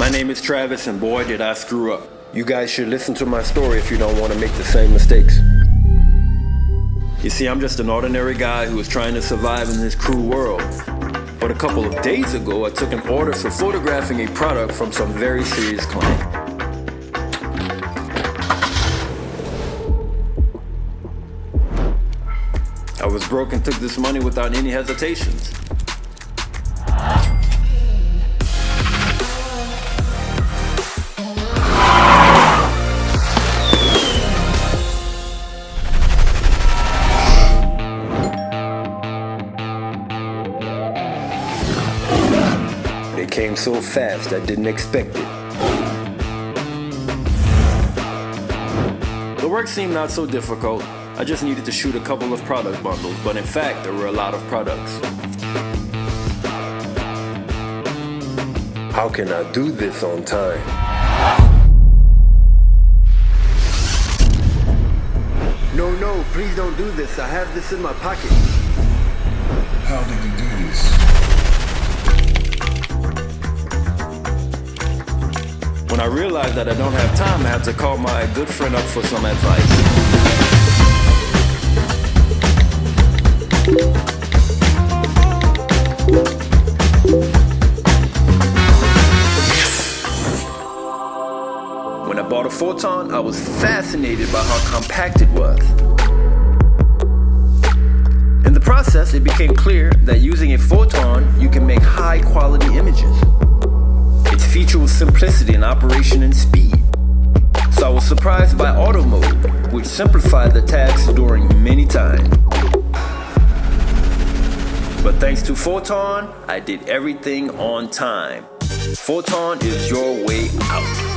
My name is Travis, and boy did I screw up. You guys should listen to my story if you don't want to make the same mistakes. You see, I'm just an ordinary guy who is trying to survive in this cruel world. But a couple of days ago, I took an order for photographing a product from some very serious client. I was broke and took this money without any hesitations. It came so fast I didn't expect it. The work seemed not so difficult. I just needed to shoot a couple of product bundles, but in fact there were a lot of products. How can I do this on time? No, please don't do this. I have this in my pocket. How did you do this? When I realized that I don't have time, I had to call my good friend up for some advice. When I bought a Photon, I was fascinated by how compact it was. In the process, it became clear that using a Photon, you can make high-quality images. Its feature was simplicity in operation and speed. So I was surprised by auto mode, which simplified the task during many times. But thanks to Photon, I did everything on time. Photon is your way out.